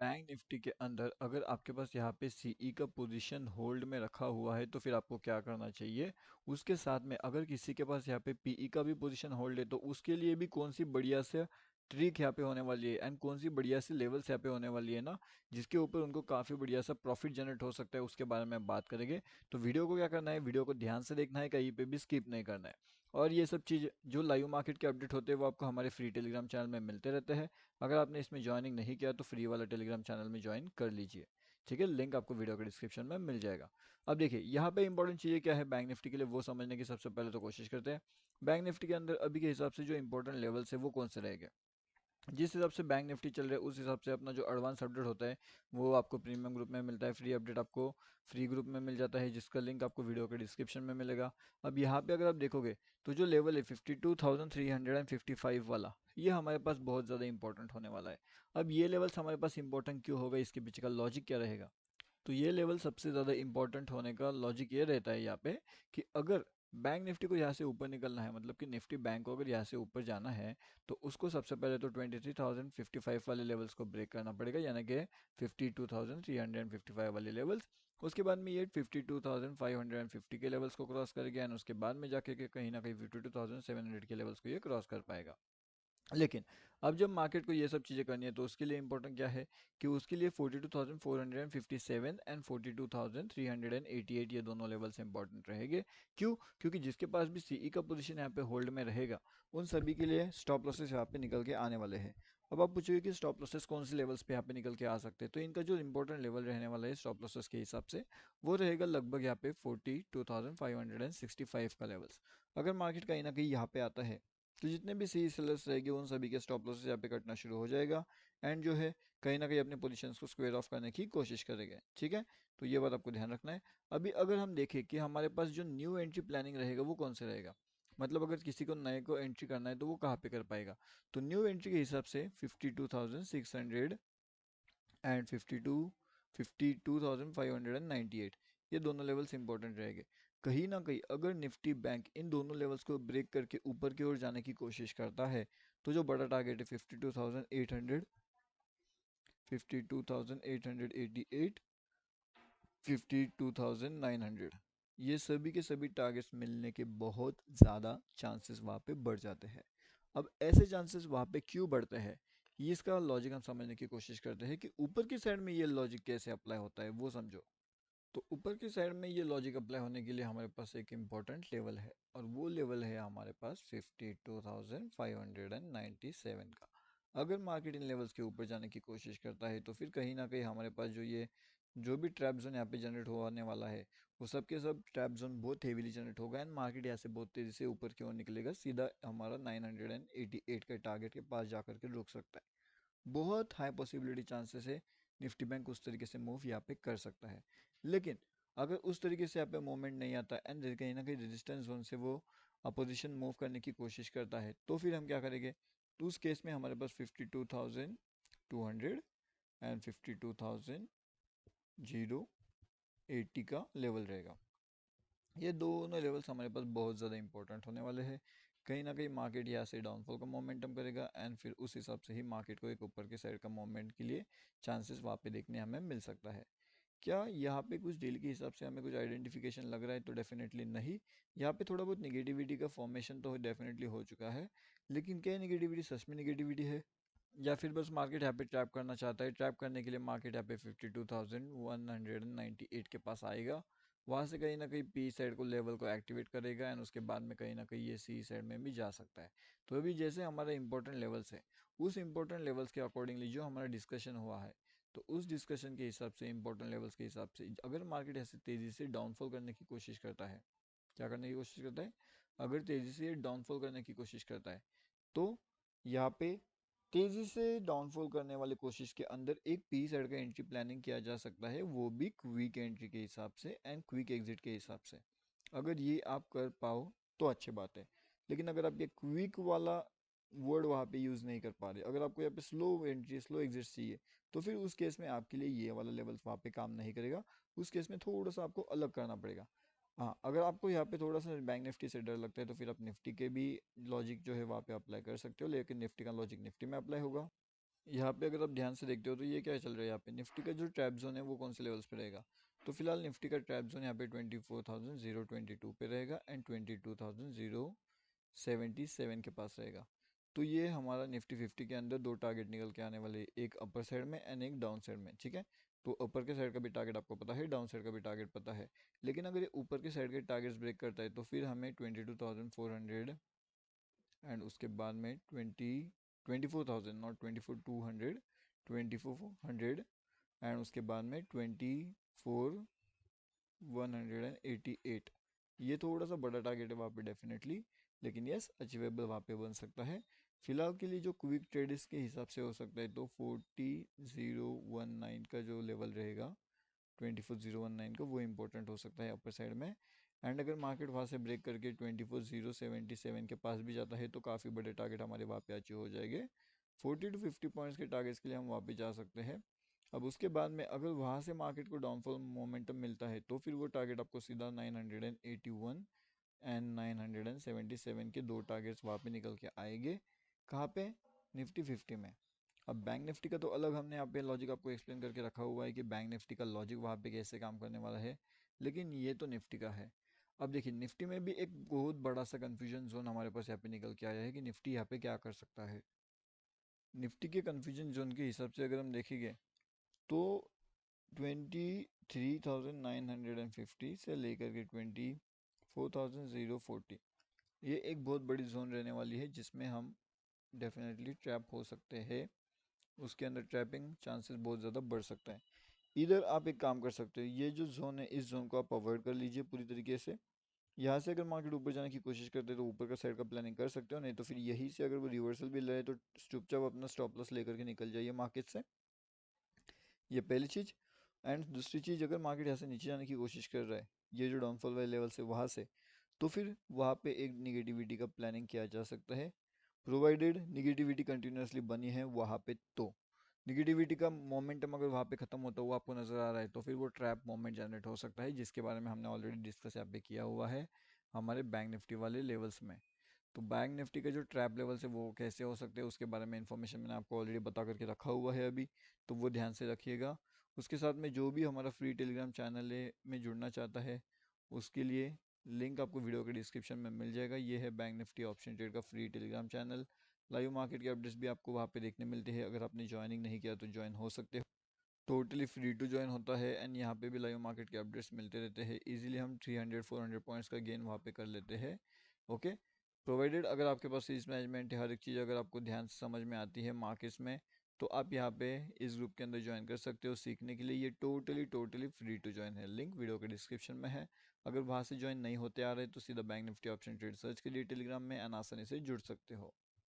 Bank Nifty के अंदर अगर आपके पास यहाँ पे सीई का पोजीशन होल्ड में रखा हुआ है तो फिर आपको क्या करना चाहिए। उसके साथ में अगर किसी के पास यहाँ पे पीई का भी पोजीशन होल्ड है तो उसके लिए भी कौन सी बढ़िया से ट्रिक यहाँ पे होने वाली है एंड कौन सी बढ़िया सी लेवल्स यहाँ पे होने वाली है ना, जिसके ऊपर उनको काफ़ी बढ़िया सा प्रॉफिट जनरेट हो सकता है, उसके बारे में बात करेंगे। तो वीडियो को क्या करना है, वीडियो को ध्यान से देखना है, कहीं पे भी स्किप नहीं करना है। और ये सब चीज़ जो लाइव मार्केट के अपडेट होते हैं वो आपको हमारे फ्री टेलीग्राम चैनल में मिलते रहते हैं। अगर आपने इसमें ज्वाइनिंग नहीं किया तो फ्री वाला टेलीग्राम चैनल में ज्वाइन कर लीजिए। ठीक है, लिंक आपको वीडियो के डिस्क्रिप्शन में मिल जाएगा। अब देखिए यहाँ पे इंपॉर्टेंट चीज़ें क्या है बैंक निफ्टी के लिए वो समझने की सबसे पहले तो कोशिश करते हैं। बैंक निफ्टी के अंदर अभी के हिसाब से जो इंपॉर्टेंट लेवल्स है वो कौन से रहेंगे। जिस हिसाब से बैंक निफ्टी चल रहा है उस हिसाब से अपना जो एडवांस अपडेट होता है वो आपको प्रीमियम ग्रुप में मिलता है, फ्री अपडेट आपको फ्री ग्रुप में मिल जाता है, जिसका लिंक आपको वीडियो के डिस्क्रिप्शन में मिलेगा। अब यहाँ पे अगर आप देखोगे तो जो लेवल है 52,355 वाला, ये हमारे पास बहुत ज़्यादा इंपॉर्टेंट होने वाला है। अब ये लेवल्स हमारे पास इंपॉर्टेंट क्यों होगा, इसके पीछे का लॉजिक क्या रहेगा। तो ये लेवल सबसे ज़्यादा इंपॉर्टेंट होने का लॉजिक ये रहता है यहाँ पे कि अगर बैंक निफ्टी को यहाँ से ऊपर निकलना है, मतलब कि निफ्टी बैंक को अगर यहाँ से ऊपर जाना है तो उसको सबसे पहले तो 23,055 वाले लेवल्स को ब्रेक करना पड़ेगा, यानी कि 52,355 वाले लेवल्स। उसके बाद में ये 52,550 के लेवल्स को क्रॉस करेगा एंड उसके बाद में जाके के कहीं ना कहीं 52,700 के लेवल्स को ये क्रॉस कर पाएगा। लेकिन अब जब मार्केट को ये सब चीज़ें करनी है तो उसके लिए इंपॉर्टेंट क्या है कि उसके लिए 42,457 एंड 42,388 ये दोनों लेवल्स इंपॉर्टेंट रहेंगे। क्यों? क्योंकि जिसके पास भी सीई का पोजीशन यहाँ पे होल्ड में रहेगा उन सभी के लिए स्टॉप लॉसेस यहाँ पे निकल के आने वाले हैं। अब आप पूछोगे कि स्टॉप लॉसेस कौन से लेवल्स पे यहाँ पे निकल के आ सकते हैं, तो इनका जो इंपॉर्टेंट लेवल रहने वाला है स्टॉप लॉसेस के हिसाब से वो रहेगा लगभग यहाँ पे 42,565 का लेवल्स। अगर मार्केट कहीं ना कहीं यहाँ पे आता है तो जितने भी सी सेलर्स रहेंगे उन सभी के स्टॉप लॉसेस यहाँ पे कटना शुरू हो जाएगा एंड जो है कहीं ना कहीं अपने पोजीशंस को स्क्वेयर ऑफ करने की कोशिश करेंगे। ठीक है, तो ये बात आपको ध्यान रखना है। अभी अगर हम देखें कि हमारे पास जो न्यू एंट्री प्लानिंग रहेगा वो कौन से रहेगा, मतलब अगर किसी को नए को एंट्री करना है तो वो कहाँ पे कर पाएगा। तो न्यू एंट्री के हिसाब से 52,600 एंड 52,598 ये दोनों लेवल्स इंपॉर्टेंट रहेंगे। कहीं ना कहीं अगर निफ्टी बैंक इन दोनों लेवल्स को ब्रेक करके ऊपर की ओर जाने की कोशिश करता है तो जो बड़ा टारगेट है 52,800, 52,888, 52,900, ये सभी के सभी टारगेट्स मिलने के बहुत ज़्यादा चांसेस वहाँ पे बढ़ जाते हैं। अब ऐसे चांसेस वहाँ पे क्यों बढ़ते हैं, ये इसका लॉजिक हम समझने की कोशिश करते हैं कि ऊपर की साइड में ये लॉजिक कैसे अप्लाई होता है वो समझो। तो ऊपर की साइड में ये लॉजिक अप्लाई होने के लिए हमारे पास एक इम्पॉर्टेंट लेवल है और वो लेवल है हमारे पास 52,597 का। अगर मार्केट इन लेवल्स के ऊपर जाने की कोशिश करता है तो फिर कहीं ना कहीं हमारे पास जो भी ट्रैप जोन यहाँ पे जनरेट होने वाला है वो सब के सब ट्रैप जोन बहुत हेवीली जनरेट होगा एंड मार्केट यहाँ से बहुत तेज़ी से ऊपर की ओर निकलेगा, सीधा हमारा 988 के टारगेट के पास जाकर के रुक सकता है। बहुत हाई पॉसिबिलिटी चांसेस है निफ्टी बैंक उस तरीके से मूव यहाँ पे कर सकता है। लेकिन अगर उस तरीके से यहाँ पे मूवमेंट नहीं आता एंड कहीं ना कहीं रेजिस्टेंस जोन से वो अपोजिशन मूव करने की कोशिश करता है तो फिर हम क्या करेंगे। तो उस केस में हमारे पास 52,200 एंड 52,080 का लेवल रहेगा। ये दोनों लेवल्स हमारे पास बहुत ज़्यादा इंपॉर्टेंट होने वाले हैं। कहीं ना कहीं मार्केट यहाँ से डाउनफॉल का मोमेंटम करेगा एंड फिर उस हिसाब से ही मार्केट को एक ऊपर की साइड का मोमेंट के लिए चांसेस वहाँ पे देखने हमें मिल सकता है। क्या यहाँ पे कुछ डील के हिसाब से हमें कुछ आइडेंटिफिकेशन लग रहा है, तो डेफिनेटली नहीं। यहाँ पे थोड़ा बहुत निगेटिविटी का फॉर्मेशन तो डेफिनेटली हो चुका है, लेकिन क्या निगेटिविटी सच में निगेटिविटी है या फिर बस मार्केट यहाँ पे ट्रैप करना चाहता है। ट्रैप करने के लिए मार्केट यहाँ पे 52,198 के पास आएगा, वहाँ से कहीं ना कहीं पी साइड को लेवल को एक्टिवेट करेगा एंड उसके बाद में कहीं ना कहीं ये सी साइड में भी जा सकता है। तो अभी जैसे हमारा इंपॉर्टेंट लेवल्स है उस इंपॉर्टेंट लेवल्स के अकॉर्डिंगली जो हमारा डिस्कशन हुआ है तो उस डिस्कशन के हिसाब से इंपॉर्टेंट लेवल्स के हिसाब से अगर मार्केट ऐसे तेज़ी से डाउनफॉल करने की कोशिश करता है, क्या करने की कोशिश करता है, अगर तेज़ी से डाउनफॉल करने की कोशिश करता है तो यहाँ पे तेजी से डाउनफॉल करने वाली कोशिश के अंदर एक पी साइड का एंट्री प्लानिंग किया जा सकता है, वो भी क्विक एंट्री के हिसाब से एंड क्विक एग्जिट के हिसाब से। अगर ये आप कर पाओ तो अच्छी बात है, लेकिन अगर आप ये क्विक वाला वर्ड वहाँ पे यूज़ नहीं कर पा रहे, अगर आपको यहाँ पे स्लो एंट्री स्लो एग्जिट चाहिए तो फिर उस केस में आपके लिए ये वाला लेवल्स वहाँ पे काम नहीं करेगा। उस केस में थोड़ा सा आपको अलग करना पड़ेगा। हाँ, अगर आपको यहाँ पे थोड़ा सा बैंक निफ्टी से डर लगता है तो फिर आप निफ्टी के भी लॉजिक जो है वहाँ पे अप्लाई कर सकते हो, लेकिन निफ्टी का लॉजिक निफ्टी में अप्लाई होगा यहाँ पे अगर आप ध्यान से देखते हो तो ये क्या चल रहा है, यहाँ पे निफ्टी का जो ट्रैप जोन है वो कौन से लेवल्स पे रहेगा। तो फिलहाल निफ्टी का ट्रैप जोन यहाँ पे 24,022 पे रहेगा एंड 22,077 के पास रहेगा। तो ये हमारा निफ्टी 50 के अंदर दो टारगेट निकल के आने वाले, एक अपर साइड में एंड एक डाउन साइड में, ठीक है। तो अपर के साइड का भी टारगेट आपको पता है, डाउन साइड का भी टारगेट पता है। लेकिन अगर ये ऊपर के साइड के टारगेट्स ब्रेक करता है तो फिर हमें 22,400 एंड उसके बाद में 24,000, नॉट 24,200, 24,400 एंड उसके बाद में 24,188। ये थोड़ा सा बड़ा टारगेट है वहाँ पे डेफिनेटली, लेकिन यस अचीवेबल वहाँ पे बन सकता है। फिलहाल के लिए जो क्विक ट्रेड्स के हिसाब से हो सकता है तो 40,019 का जो लेवल रहेगा, 24,019 का, वो इंपॉर्टेंट हो सकता है अपर साइड में। एंड अगर मार्केट वहाँ से ब्रेक करके 24,077 के पास भी जाता है तो काफ़ी बड़े टारगेट हमारे वहाँ पे अचीव हो जाएंगे। 40 to 50 पॉइंट्स के टारगेट्स के लिए हम वहाँ पे जा सकते हैं। अब उसके बाद में अगर वहाँ से मार्केट को डाउनफॉल मोमेंटम मिलता है तो फिर वो टारगेट आपको सीधा 981 एंड 977 के दो टारगेट्स वहाँ पे निकल के आएंगे। कहाँ पे, निफ्टी 50 में। अब बैंक निफ्टी का तो अलग हमने यहाँ पे लॉजिक आपको एक्सप्लेन करके रखा हुआ है कि बैंक निफ्टी का लॉजिक वहाँ पे कैसे काम करने वाला है, लेकिन ये तो निफ्टी का है। अब देखिए निफ्टी में भी एक बहुत बड़ा सा कंफ्यूजन जोन हमारे पास यहाँ पे निकल के आया है कि निफ्टी यहाँ पे क्या कर सकता है। निफ्टी के कंफ्यूजन जोन के हिसाब से अगर हम देखेंगे तो 23,950 से लेकर के 24,040, ये एक बहुत बड़ी जोन रहने वाली है जिसमें हम डेफिनेटली ट्रैप हो सकते हैं। उसके अंदर ट्रैपिंग चांसेस बहुत ज़्यादा बढ़ सकता है। इधर आप एक काम कर सकते हो, ये जो जोन है इस जोन को आप अवॉइड कर लीजिए पूरी तरीके से। यहाँ से अगर मार्केट ऊपर जाने की कोशिश करते हैं तो ऊपर का साइड का प्लानिंग कर सकते हो, नहीं तो फिर यहीं से अगर वो रिवर्सल भी ले तो चुपचाप अपना स्टॉप लॉस लेकर के निकल जाइए मार्केट से। ये पहली चीज़। एंड दूसरी चीज़, अगर मार्केट यहाँ से नीचे जाने की कोशिश कर रहा है ये जो डाउनफॉल वाले लेवल से वहाँ से, तो फिर वहाँ पे एक निगेटिविटी का प्लानिंग किया जा सकता है, प्रोवाइडेड निगेटिविटी कंटिन्यूसली बनी है वहाँ पे। तो निगेटिविटी का मोमेंटम अगर वहाँ पे खत्म होता हुआ आपको नज़र आ रहा है तो फिर वो ट्रैप मोमेंट जनरेट हो सकता है, जिसके बारे में हमने ऑलरेडी डिस्कस यहाँ पे किया हुआ है हमारे बैंक निफ्टी वाले लेवल्स में। तो बैंक निफ्टी के जो ट्रैप लेवल्स है वो कैसे हो सकते हैं उसके बारे में इंफॉर्मेशन मैंने आपको ऑलरेडी बता करके रखा हुआ है अभी, तो वो ध्यान से रखिएगा। उसके साथ में जो भी हमारा फ्री टेलीग्राम चैनल है में जुड़ना चाहता है उसके लिए लिंक आपको वीडियो के डिस्क्रिप्शन में मिल जाएगा। ये है बैंक निफ्टी ऑप्शन ट्रेड का free Telegram channel. Live market के अपडेट्स भी आपको वहाँ पे देखने मिलते हैं, अगर आपने ज्वाइनिंग नहीं किया तो ज्वाइन हो सकते हो। टोटली फ्री टू ज्वाइन होता है एंड यहाँ पे भी लाइव मार्केट के अपडेट्स मिलते रहते हैं। इजीली हम 300-400 पॉइंट्स का गेन वहाँ पे कर लेते हैं। ओके, प्रोवाइडेड अगर आपके पास सीरीज मैनेजमेंट है, हर एक चीज़ अगर आपको ध्यान से समझ में आती है मार्केट्स में, तो आप यहाँ पे इस ग्रुप के अंदर ज्वाइन कर सकते हो सीखने के लिए। ये totally totally free to join है, लिंक वीडियो के डिस्क्रिप्शन में है। अगर वहाँ से ज्वाइन नहीं होते आ रहे तो सीधा bank Nifty option trade search के लिए टेलीग्राम में एंड आसानी से जुड़ सकते हो।